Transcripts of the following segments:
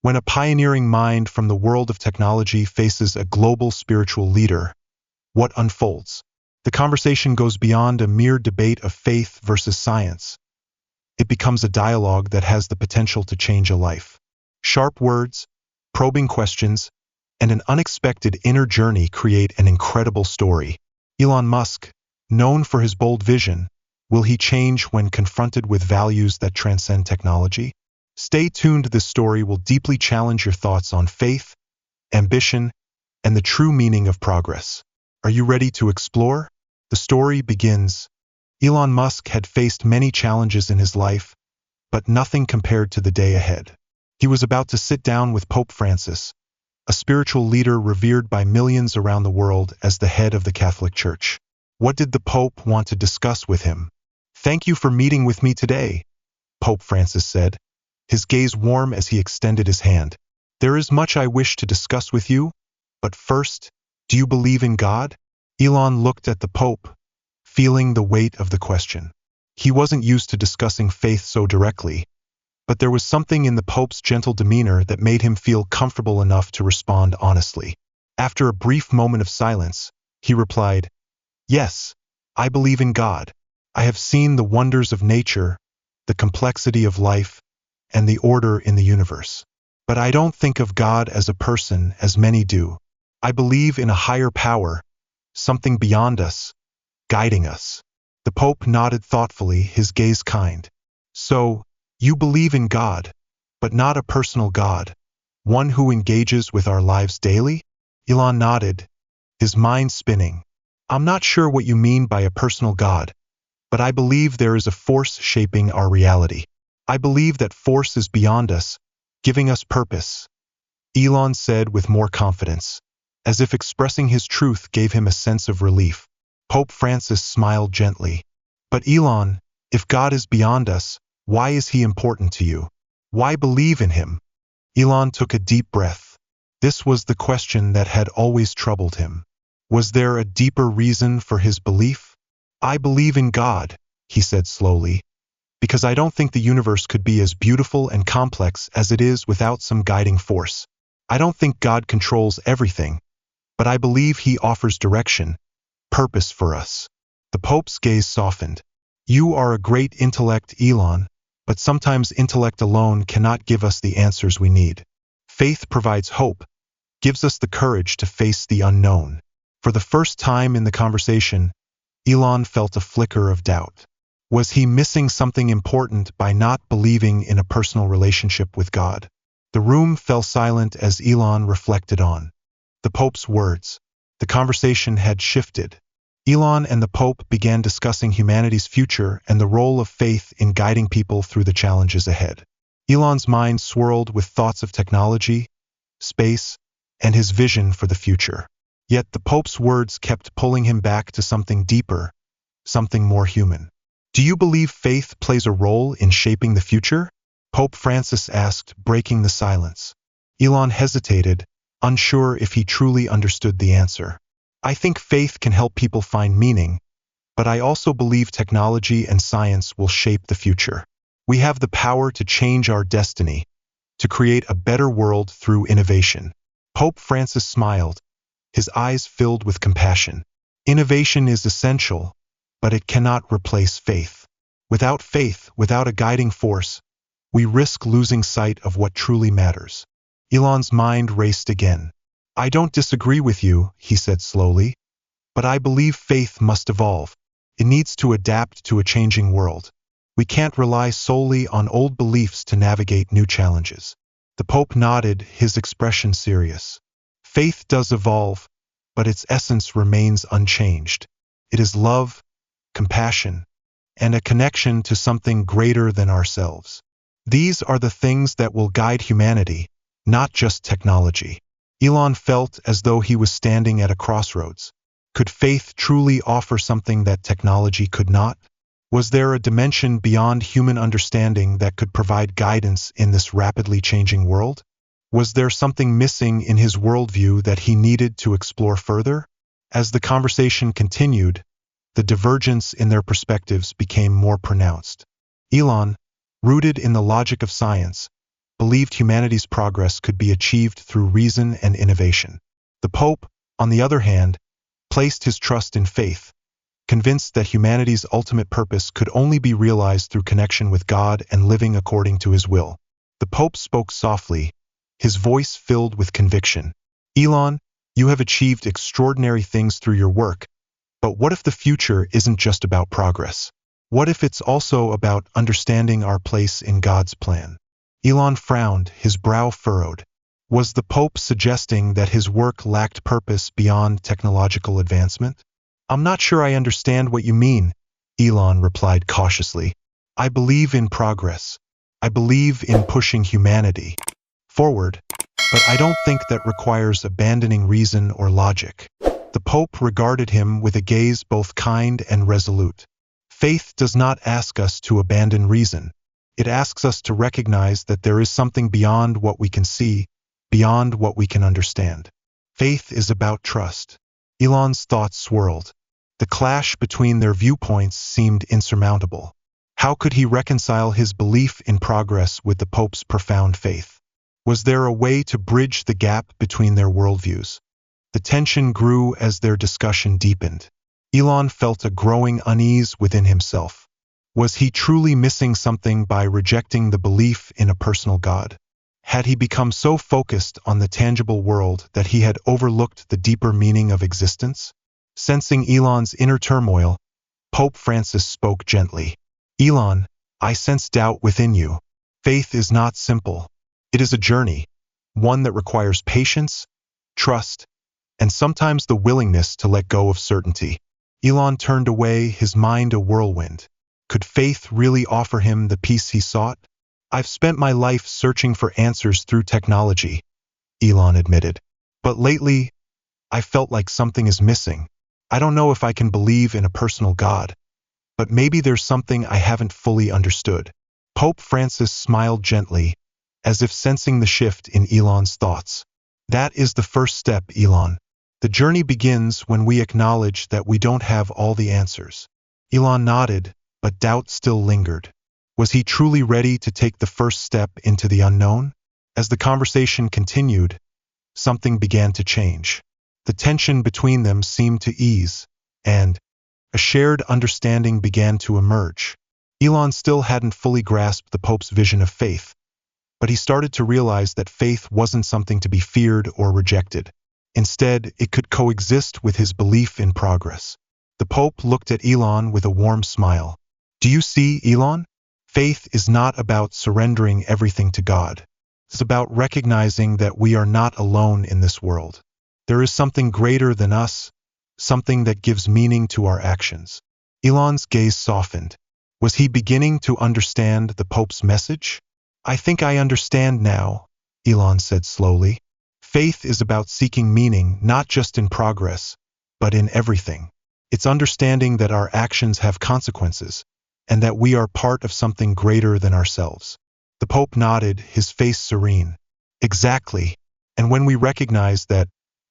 When a pioneering mind from the world of technology faces a global spiritual leader, what unfolds? The conversation goes beyond a mere debate of faith versus science. It becomes a dialogue that has the potential to change a life. Sharp words, probing questions, and an unexpected inner journey create an incredible story. Elon Musk, known for his bold vision, will he change when confronted with values that transcend technology? Stay tuned. This story will deeply challenge your thoughts on faith, ambition, and the true meaning of progress. Are you ready to explore? The story begins. Elon Musk had faced many challenges in his life, but nothing compared to the day ahead. He was about to sit down with Pope Francis, a spiritual leader revered by millions around the world as the head of the Catholic Church. What did the Pope want to discuss with him? "Thank you for meeting with me today," Pope Francis said, his gaze warm as he extended his hand. "There is much I wish to discuss with you, but first, do you believe in God?" Elon looked at the Pope, feeling the weight of the question. He wasn't used to discussing faith so directly, but there was something in the Pope's gentle demeanor that made him feel comfortable enough to respond honestly. After a brief moment of silence, he replied, "Yes, I believe in God. I have seen the wonders of nature, the complexity of life, and the order in the universe. But I don't think of God as a person as many do. I believe in a higher power, something beyond us, guiding us." The Pope nodded thoughtfully, his gaze kind. "So, you believe in God, but not a personal God, one who engages with our lives daily?" Elon nodded, his mind spinning. "I'm not sure what you mean by a personal God, but I believe there is a force shaping our reality. I believe that force is beyond us, giving us purpose," Elon said with more confidence, as if expressing his truth gave him a sense of relief. Pope Francis smiled gently. "But Elon, if God is beyond us, why is he important to you? Why believe in him?" Elon took a deep breath. This was the question that had always troubled him. Was there a deeper reason for his belief? "I believe in God," he said slowly, "because I don't think the universe could be as beautiful and complex as it is without some guiding force. I don't think God controls everything, but I believe he offers direction, purpose for us." The Pope's gaze softened. "You are a great intellect, Elon, but sometimes intellect alone cannot give us the answers we need. Faith provides hope, gives us the courage to face the unknown." For the first time in the conversation, Elon felt a flicker of doubt. Was he missing something important by not believing in a personal relationship with God? The room fell silent as Elon reflected on the Pope's words. The conversation had shifted. Elon and the Pope began discussing humanity's future and the role of faith in guiding people through the challenges ahead. Elon's mind swirled with thoughts of technology, space, and his vision for the future. Yet the Pope's words kept pulling him back to something deeper, something more human. "Do you believe faith plays a role in shaping the future?" Pope Francis asked, breaking the silence. Elon hesitated, unsure if he truly understood the answer. "I think faith can help people find meaning, but I also believe technology and science will shape the future. We have the power to change our destiny, to create a better world through innovation." Pope Francis smiled, his eyes filled with compassion. "Innovation is essential, but it cannot replace faith. Without faith, without a guiding force, we risk losing sight of what truly matters." Elon's mind raced again. "I don't disagree with you," he said slowly, "but I believe faith must evolve. It needs to adapt to a changing world. We can't rely solely on old beliefs to navigate new challenges." The Pope nodded, his expression serious. "Faith does evolve, but its essence remains unchanged. It is love, compassion, and a connection to something greater than ourselves. These are the things that will guide humanity, not just technology." Elon felt as though he was standing at a crossroads. Could faith truly offer something that technology could not? Was there a dimension beyond human understanding that could provide guidance in this rapidly changing world? Was there something missing in his worldview that he needed to explore further? As the conversation continued, the divergence in their perspectives became more pronounced. Elon, rooted in the logic of science, believed humanity's progress could be achieved through reason and innovation. The Pope, on the other hand, placed his trust in faith, convinced that humanity's ultimate purpose could only be realized through connection with God and living according to his will. The Pope spoke softly, his voice filled with conviction. Elon, you have achieved extraordinary things through your work, but what if the future isn't just about progress? What if it's also about understanding our place in God's plan? Elon frowned, his brow furrowed. Was the Pope suggesting that his work lacked purpose beyond technological advancement? I'm not sure I understand what you mean, Elon replied cautiously. I believe in progress. I believe in pushing humanity forward, but I don't think that requires abandoning reason or logic. The Pope regarded him with a gaze both kind and resolute. Faith does not ask us to abandon reason. It asks us to recognize that there is something beyond what we can see, beyond what we can understand. Faith is about trust. Elon's thoughts swirled. The clash between their viewpoints seemed insurmountable. How could he reconcile his belief in progress with the Pope's profound faith? Was there a way to bridge the gap between their worldviews? The tension grew as their discussion deepened. Elon felt a growing unease within himself. Was he truly missing something by rejecting the belief in a personal God? Had he become so focused on the tangible world that he had overlooked the deeper meaning of existence? Sensing Elon's inner turmoil, Pope Francis spoke gently. Elon, I sense doubt within you. Faith is not simple. It is a journey, one that requires patience, trust, and sometimes the willingness to let go of certainty. Elon turned away, his mind a whirlwind. Could faith really offer him the peace he sought? I've spent my life searching for answers through technology, Elon admitted. But lately, I felt like something is missing. I don't know if I can believe in a personal God, but maybe there's something I haven't fully understood. Pope Francis smiled gently, as if sensing the shift in Elon's thoughts. That is the first step, Elon. The journey begins when we acknowledge that we don't have all the answers. Elon nodded, but doubt still lingered. Was he truly ready to take the first step into the unknown? As the conversation continued, something began to change. The tension between them seemed to ease, and a shared understanding began to emerge. Elon still hadn't fully grasped the Pope's vision of faith, but he started to realize that faith wasn't something to be feared or rejected. Instead, it could coexist with his belief in progress. The Pope looked at Elon with a warm smile. Do you see, Elon? Faith is not about surrendering everything to God. It's about recognizing that we are not alone in this world. There is something greater than us, something that gives meaning to our actions. Elon's gaze softened. Was he beginning to understand the Pope's message? I think I understand now, Elon said slowly. Faith is about seeking meaning not just in progress, but in everything. It's understanding that our actions have consequences, and that we are part of something greater than ourselves. The Pope nodded, his face serene. Exactly. And when we recognize that,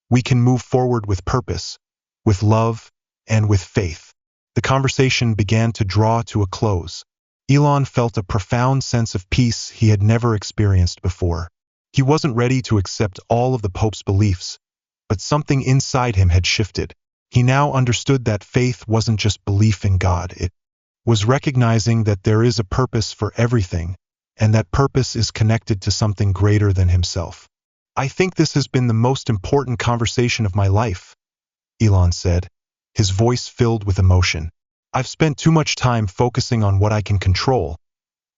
we can move forward with purpose, with love, and with faith. The conversation began to draw to a close. Elon felt a profound sense of peace he had never experienced before. He wasn't ready to accept all of the Pope's beliefs, but something inside him had shifted. He now understood that faith wasn't just belief in God, it was recognizing that there is a purpose for everything, and that purpose is connected to something greater than himself. I think this has been the most important conversation of my life, Elon said, his voice filled with emotion. I've spent too much time focusing on what I can control,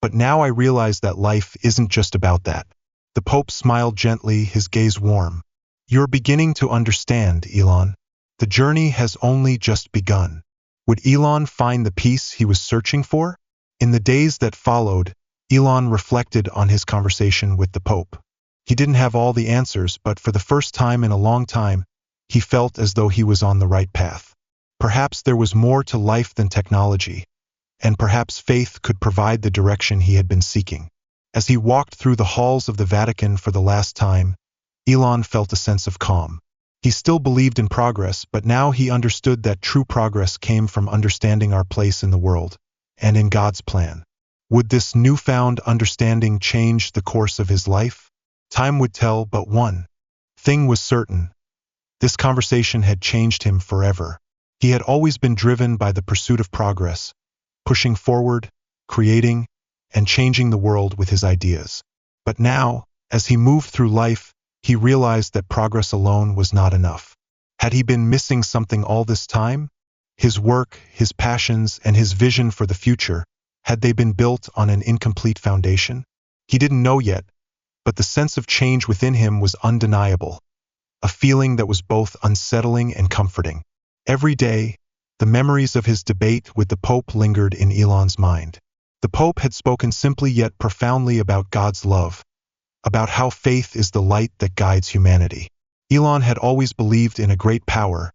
but now I realize that life isn't just about that. The Pope smiled gently, his gaze warm. You're beginning to understand, Elon. The journey has only just begun. Would Elon find the peace he was searching for? In the days that followed, Elon reflected on his conversation with the Pope. He didn't have all the answers, but for the first time in a long time, he felt as though he was on the right path. Perhaps there was more to life than technology, and perhaps faith could provide the direction he had been seeking. As he walked through the halls of the Vatican for the last time, Elon felt a sense of calm. He still believed in progress, but now he understood that true progress came from understanding our place in the world, and in God's plan. Would this newfound understanding change the course of his life? Time would tell, but one thing was certain. This conversation had changed him forever. He had always been driven by the pursuit of progress, pushing forward, creating, and changing the world with his ideas. But now, as he moved through life, he realized that progress alone was not enough. Had he been missing something all this time? His work, his passions, and his vision for the future, had they been built on an incomplete foundation? He didn't know yet, but the sense of change within him was undeniable, a feeling that was both unsettling and comforting. Every day, the memories of his debate with the Pope lingered in Elon's mind. The Pope had spoken simply yet profoundly about God's love, about how faith is the light that guides humanity. Elon had always believed in a great power,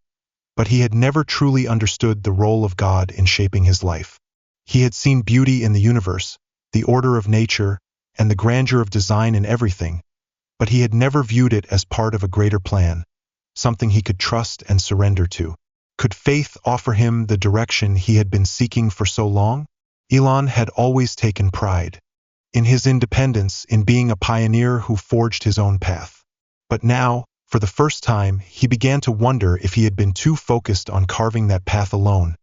but he had never truly understood the role of God in shaping his life. He had seen beauty in the universe, the order of nature, and the grandeur of design in everything, but he had never viewed it as part of a greater plan, something he could trust and surrender to. Could faith offer him the direction he had been seeking for so long? Elon had always taken pride in his independence, in being a pioneer who forged his own path. But now, for the first time, he began to wonder if he had been too focused on carving that path alone,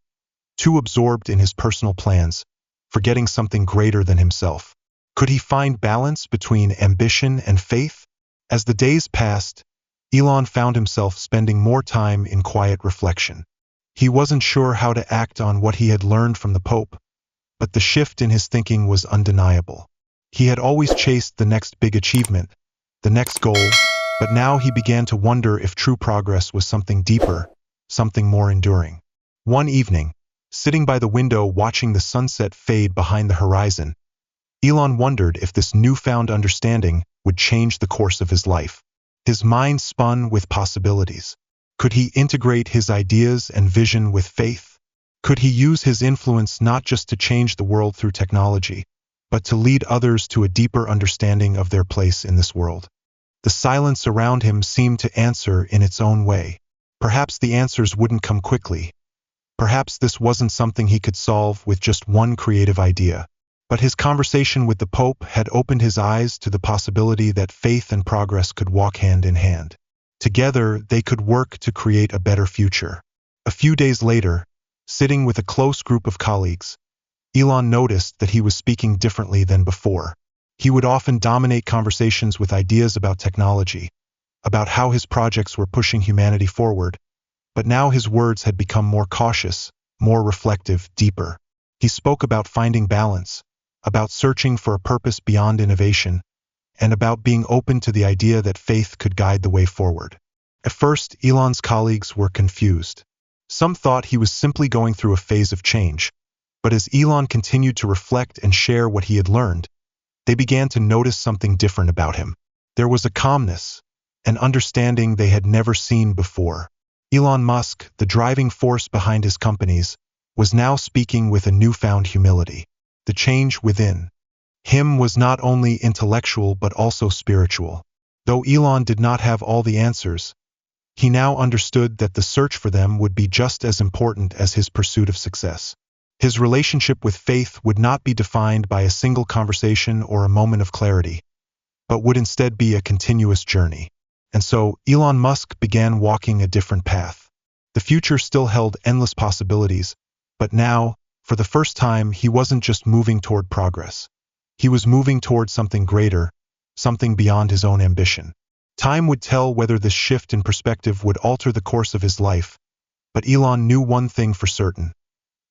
too absorbed in his personal plans, forgetting something greater than himself. Could he find balance between ambition and faith? As the days passed, Elon found himself spending more time in quiet reflection. He wasn't sure how to act on what he had learned from the Pope, but the shift in his thinking was undeniable. He had always chased the next big achievement, the next goal, but now he began to wonder if true progress was something deeper, something more enduring. One evening, sitting by the window watching the sunset fade behind the horizon, Elon wondered if this newfound understanding would change the course of his life. His mind spun with possibilities. Could he integrate his ideas and vision with faith? Could he use his influence not just to change the world through technology, but to lead others to a deeper understanding of their place in this world? The silence around him seemed to answer in its own way. Perhaps the answers wouldn't come quickly. Perhaps this wasn't something he could solve with just one creative idea. But his conversation with the Pope had opened his eyes to the possibility that faith and progress could walk hand in hand. Together, they could work to create a better future. A few days later, sitting with a close group of colleagues, Elon noticed that he was speaking differently than before. He would often dominate conversations with ideas about technology, about how his projects were pushing humanity forward, but now his words had become more cautious, more reflective, deeper. He spoke about finding balance, about searching for a purpose beyond innovation, and about being open to the idea that faith could guide the way forward. At first, Elon's colleagues were confused. Some thought he was simply going through a phase of change, but as Elon continued to reflect and share what he had learned, they began to notice something different about him. There was a calmness, an understanding they had never seen before. Elon Musk, the driving force behind his companies, was now speaking with a newfound humility. The change within him was not only intellectual but also spiritual. Though Elon did not have all the answers, he now understood that the search for them would be just as important as his pursuit of success. His relationship with faith would not be defined by a single conversation or a moment of clarity, but would instead be a continuous journey. And so, Elon Musk began walking a different path. The future still held endless possibilities, but now, for the first time, he wasn't just moving toward progress. He was moving toward something greater, something beyond his own ambition. Time would tell whether this shift in perspective would alter the course of his life, but Elon knew one thing for certain.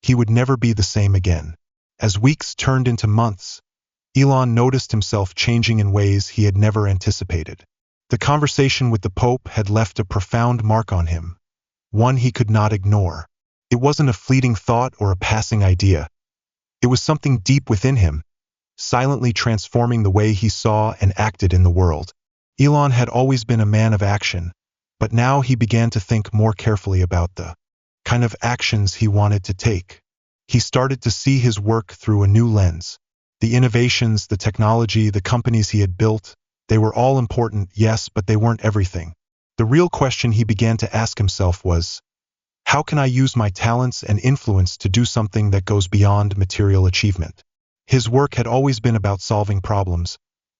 He would never be the same again. As weeks turned into months, Elon noticed himself changing in ways he had never anticipated. The conversation with the Pope had left a profound mark on him, one he could not ignore. It wasn't a fleeting thought or a passing idea. It was something deep within him, silently transforming the way he saw and acted in the world. Elon had always been a man of action, but now he began to think more carefully about the kind of actions he wanted to take. He started to see his work through a new lens. The innovations, the technology, the companies he had built, they were all important, yes, but they weren't everything. The real question he began to ask himself was, how can I use my talents and influence to do something that goes beyond material achievement? His work had always been about solving problems,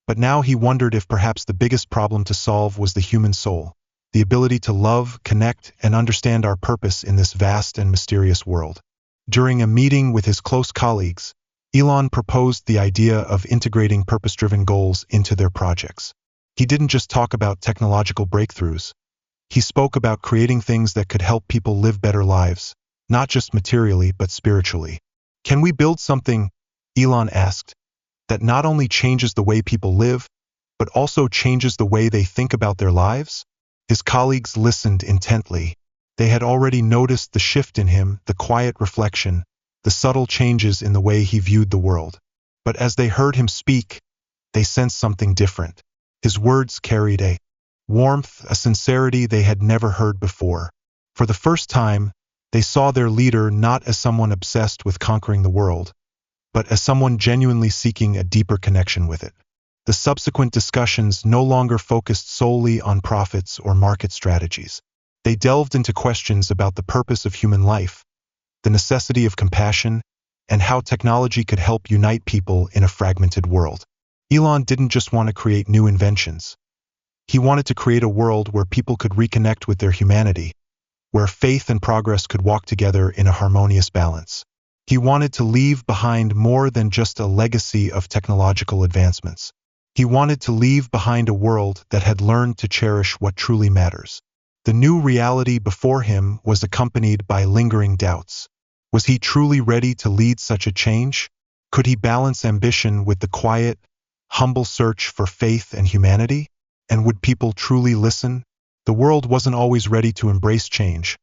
but now he wondered if perhaps the biggest problem to solve was the human soul, the ability to love, connect, and understand our purpose in this vast and mysterious world. During a meeting with his close colleagues, Elon proposed the idea of integrating purpose-driven goals into their projects. He didn't just talk about technological breakthroughs. He spoke about creating things that could help people live better lives, not just materially but spiritually. Can we build something, Elon asked, that not only changes the way people live, but also changes the way they think about their lives? His colleagues listened intently. They had already noticed the shift in him, the quiet reflection, the subtle changes in the way he viewed the world. But as they heard him speak, they sensed something different. His words carried a warmth, a sincerity they had never heard before. For the first time, they saw their leader not as someone obsessed with conquering the world, but as someone genuinely seeking a deeper connection with it. The subsequent discussions no longer focused solely on profits or market strategies. They delved into questions about the purpose of human life, the necessity of compassion, and how technology could help unite people in a fragmented world. Elon didn't just want to create new inventions. He wanted to create a world where people could reconnect with their humanity, where faith and progress could walk together in a harmonious balance. He wanted to leave behind more than just a legacy of technological advancements. He wanted to leave behind a world that had learned to cherish what truly matters. The new reality before him was accompanied by lingering doubts. Was he truly ready to lead such a change? Could he balance ambition with the quiet, humble search for faith and humanity? And would people truly listen? The world wasn't always ready to embrace change,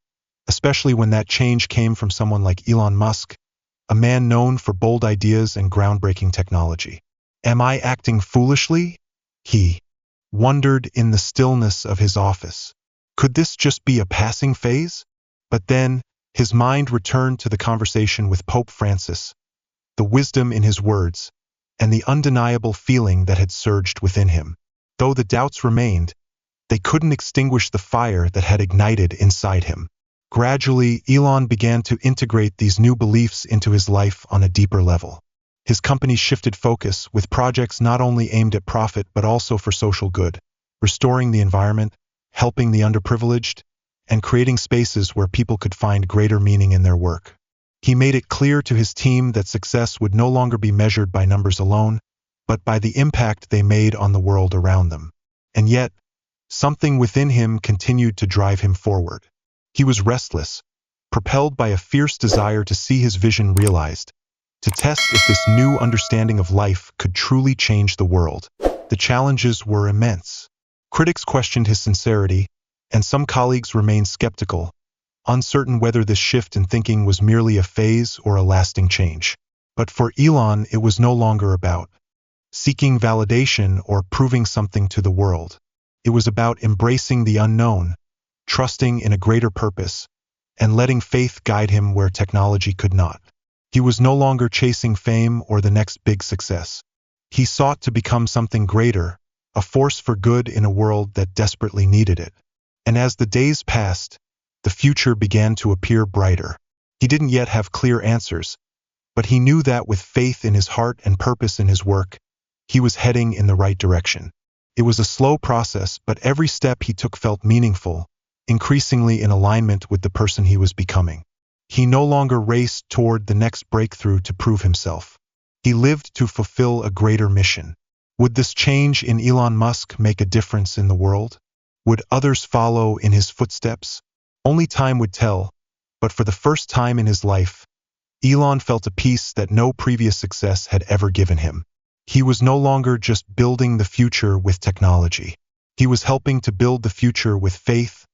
especially when that change came from someone like Elon Musk, a man known for bold ideas and groundbreaking technology. Am I acting foolishly? He wondered in the stillness of his office. Could this just be a passing phase? But then, his mind returned to the conversation with Pope Francis, the wisdom in his words, and the undeniable feeling that had surged within him. Though the doubts remained, they couldn't extinguish the fire that had ignited inside him. Gradually, Elon began to integrate these new beliefs into his life on a deeper level. His company shifted focus with projects not only aimed at profit but also for social good, restoring the environment, helping the underprivileged, and creating spaces where people could find greater meaning in their work. He made it clear to his team that success would no longer be measured by numbers alone, but by the impact they made on the world around them. And yet, something within him continued to drive him forward. He was restless, propelled by a fierce desire to see his vision realized, to test if this new understanding of life could truly change the world. The challenges were immense. Critics questioned his sincerity, and some colleagues remained skeptical, uncertain whether this shift in thinking was merely a phase or a lasting change. But for Elon, it was no longer about seeking validation or proving something to the world. It was about embracing the unknown, trusting in a greater purpose, and letting faith guide him where technology could not. He was no longer chasing fame or the next big success. He sought to become something greater, a force for good in a world that desperately needed it. And as the days passed, the future began to appear brighter. He didn't yet have clear answers, but he knew that with faith in his heart and purpose in his work, he was heading in the right direction. It was a slow process, but every step he took felt meaningful, increasingly in alignment with the person he was becoming. He no longer raced toward the next breakthrough to prove himself. He lived to fulfill a greater mission. Would this change in Elon Musk make a difference in the world? Would others follow in his footsteps? Only time would tell, but for the first time in his life, Elon felt a peace that no previous success had ever given him. He was no longer just building the future with technology. He was helping to build the future with faith,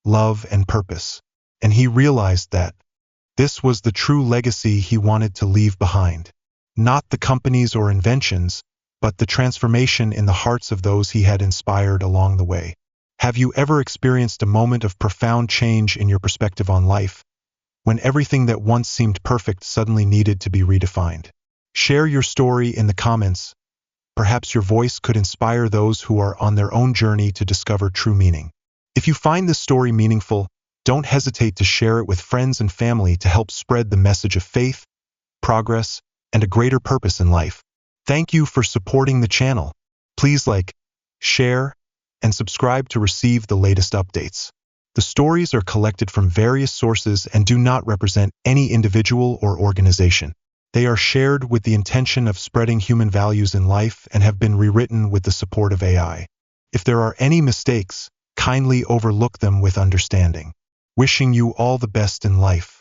love, and purpose. And he realized that this was the true legacy he wanted to leave behind. Not the companies or inventions, but the transformation in the hearts of those he had inspired along the way. Have you ever experienced a moment of profound change in your perspective on life, when everything that once seemed perfect suddenly needed to be redefined? Share your story in the comments. Perhaps your voice could inspire those who are on their own journey to discover true meaning. If you find this story meaningful, don't hesitate to share it with friends and family to help spread the message of faith, progress, and a greater purpose in life. Thank you for supporting the channel. Please like, share, and subscribe to receive the latest updates. The stories are collected from various sources and do not represent any individual or organization. They are shared with the intention of spreading human values in life and have been rewritten with the support of AI. If there are any mistakes, kindly overlook them with understanding. Wishing you all the best in life.